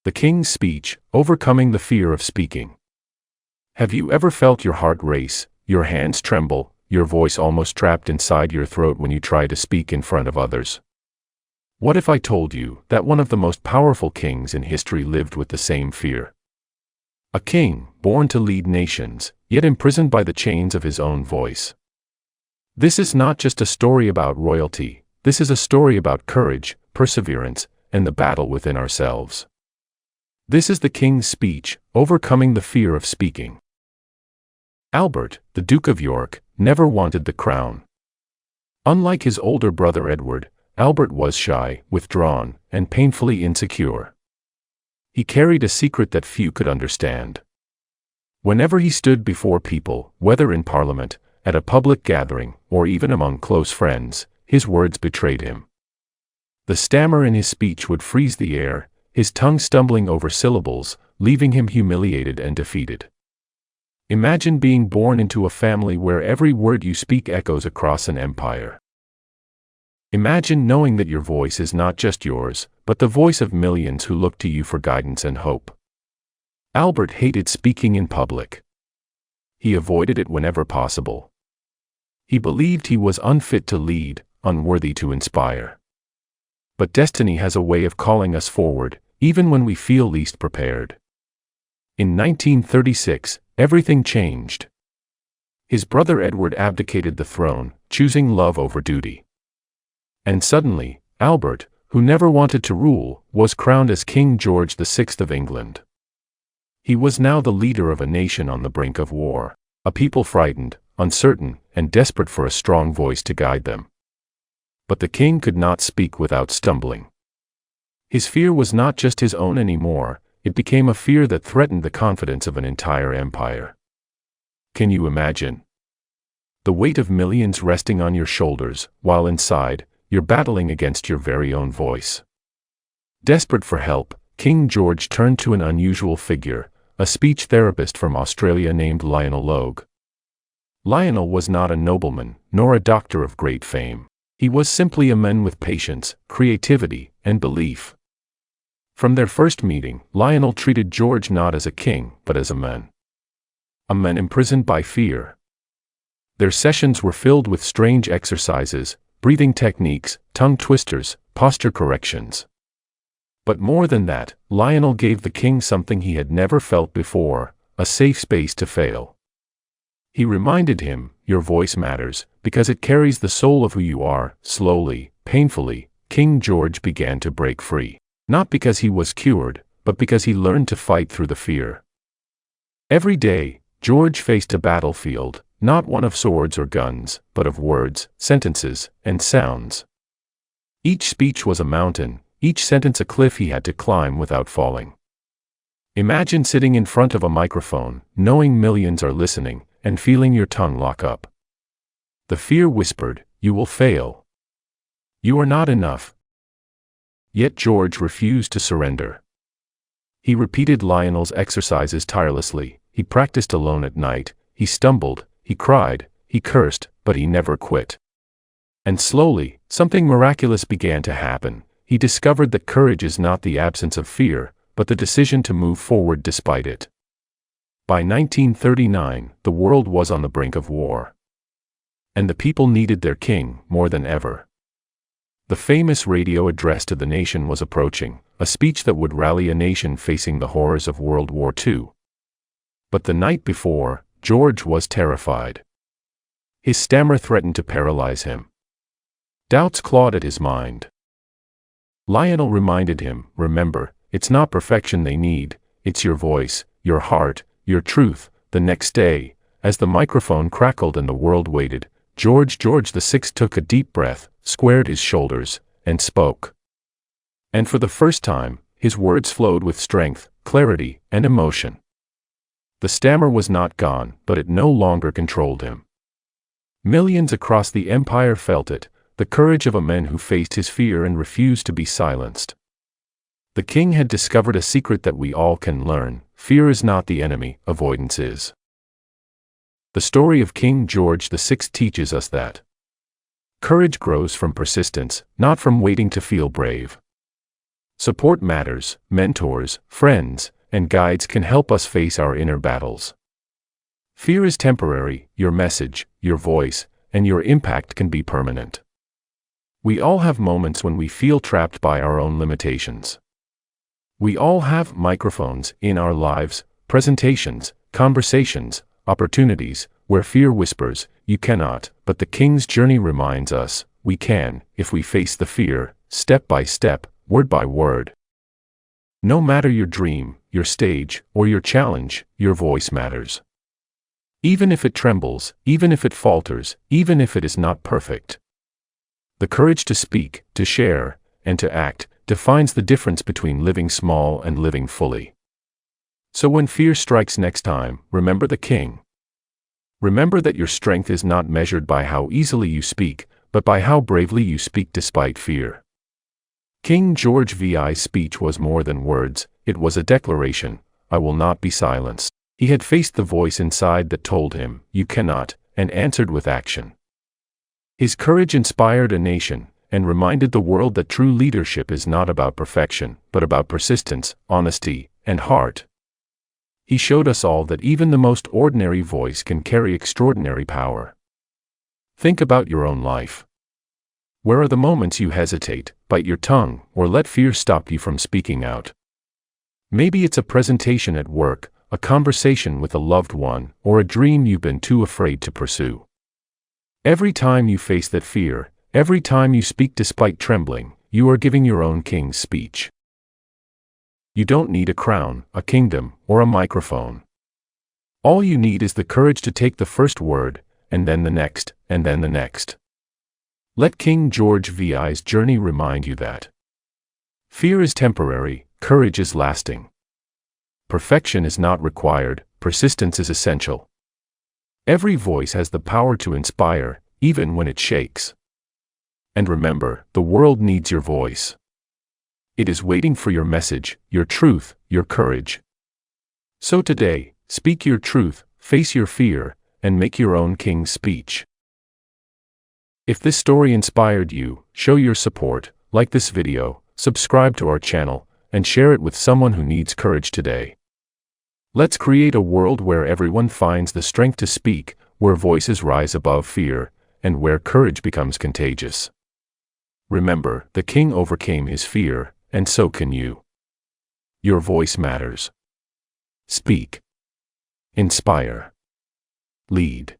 The King's Speech, Overcoming the Fear of Speaking. Have you ever felt your heart race, your hands tremble, your voice almost trapped inside your throat when you try to speak in front of others? What if I told you that one of the most powerful kings in history lived with the same fear? A king, born to lead nations, yet imprisoned by the chains of his own voice. This is not just a story about royalty, this is a story about courage, perseverance, and the battle within ourselves. This is the King's Speech, Overcoming the Fear of Speaking. Albert, the Duke of York, never wanted the crown. Unlike his older brother Edward, Albert was shy, withdrawn, and painfully insecure. He carried a secret that few could understand. Whenever he stood before people, whether in Parliament, at a public gathering, or even among close friends, his words betrayed him. The stammer in his speech would freeze the air, his tongue stumbling over syllables, leaving him humiliated and defeated. Imagine being born into a family where every word you speak echoes across an empire. Imagine knowing that your voice is not just yours, but the voice of millions who look to you for guidance and hope. Albert hated speaking in public. He avoided it whenever possible. He believed he was unfit to lead, unworthy to inspire. But destiny has a way of calling us forward, even when we feel least prepared. In 1936, everything changed. His brother Edward abdicated the throne, choosing love over duty. And suddenly, Albert, who never wanted to rule, was crowned as King George VI of England. He was now the leader of a nation on the brink of war, a people frightened, uncertain, and desperate for a strong voice to guide them. But the king could not speak without stumbling. His fear was not just his own anymore, it became a fear that threatened the confidence of an entire empire. Can you imagine? The weight of millions resting on your shoulders, while inside, you're battling against your very own voice. Desperate for help, King George turned to an unusual figure, a speech therapist from Australia named Lionel Logue. Lionel was not a nobleman, nor a doctor of great fame. He was simply a man with patience, creativity, and belief. From their first meeting, Lionel treated George not as a king, but as a man. A man imprisoned by fear. Their sessions were filled with strange exercises, breathing techniques, tongue twisters, posture corrections. But more than that, Lionel gave the king something he had never felt before, a safe space to fail. He reminded him, your voice matters, because it carries the soul of who you are. Slowly, painfully, King George began to break free. Not because he was cured, but because he learned to fight through the fear. Every day, George faced a battlefield, not one of swords or guns, but of words, sentences, and sounds. Each speech was a mountain, each sentence a cliff he had to climb without falling. Imagine sitting in front of a microphone, knowing millions are listening, and feeling your tongue lock up. The fear whispered, you will fail. You are not enough. Yet George refused to surrender. He repeated Lionel's exercises tirelessly, he practiced alone at night, he stumbled, he cried, he cursed, but he never quit. And slowly, something miraculous began to happen. He discovered that courage is not the absence of fear, but the decision to move forward despite it. By 1939, the world was on the brink of war. And the people needed their king more than ever. The famous radio address to the nation was approaching, a speech that would rally a nation facing the horrors of World War II. But the night before, George was terrified. His stammer threatened to paralyze him. Doubts clawed at his mind. Lionel reminded him, remember, it's not perfection they need, it's your voice, your heart, your truth. The next day, as the microphone crackled and the world waited, George VI took a deep breath, squared his shoulders, and spoke. And for the first time, his words flowed with strength, clarity, and emotion. The stammer was not gone, but it no longer controlled him. Millions across the empire felt it, the courage of a man who faced his fear and refused to be silenced. The king had discovered a secret that we all can learn: fear is not the enemy, avoidance is. The story of King George VI teaches us that courage grows from persistence, not from waiting to feel brave. Support matters. Mentors, friends, and guides can help us face our inner battles. Fear is temporary. Your message, your voice, and your impact can be permanent. We all have moments when we feel trapped by our own limitations. We all have microphones in our lives, presentations, conversations, opportunities, where fear whispers, "You cannot," but the King's journey reminds us, we can, if we face the fear, step by step, word by word. No matter your dream, your stage, or your challenge, your voice matters. Even if it trembles, even if it falters, even if it is not perfect. The courage to speak, to share, and to act defines the difference between living small and living fully. So when fear strikes next time, remember the King. Remember that your strength is not measured by how easily you speak, but by how bravely you speak despite fear. King George VI's speech was more than words, it was a declaration, "I will not be silenced." He had faced the voice inside that told him, "You cannot," and answered with action. His courage inspired a nation, and reminded the world that true leadership is not about perfection, but about persistence, honesty, and heart. He showed us all that even the most ordinary voice can carry extraordinary power. Think about your own life. Where are the moments you hesitate, bite your tongue, or let fear stop you from speaking out? Maybe it's a presentation at work, a conversation with a loved one, or a dream you've been too afraid to pursue. Every time you face that fear, every time you speak despite trembling, you are giving your own King's speech. You don't need a crown, a kingdom, or a microphone. All you need is the courage to take the first word, and then the next, and then the next. Let King George VI's journey remind you that fear is temporary, courage is lasting. Perfection is not required, persistence is essential. Every voice has the power to inspire, even when it shakes. And remember, the world needs your voice. It is waiting for your message, your truth, your courage. So today, speak your truth, face your fear, and make your own King's speech. If this story inspired you, show your support, like this video, subscribe to our channel, and share it with someone who needs courage today. Let's create a world where everyone finds the strength to speak, where voices rise above fear, and where courage becomes contagious. Remember, the King overcame his fear, and so can you. Your voice matters. Speak. Inspire. Lead.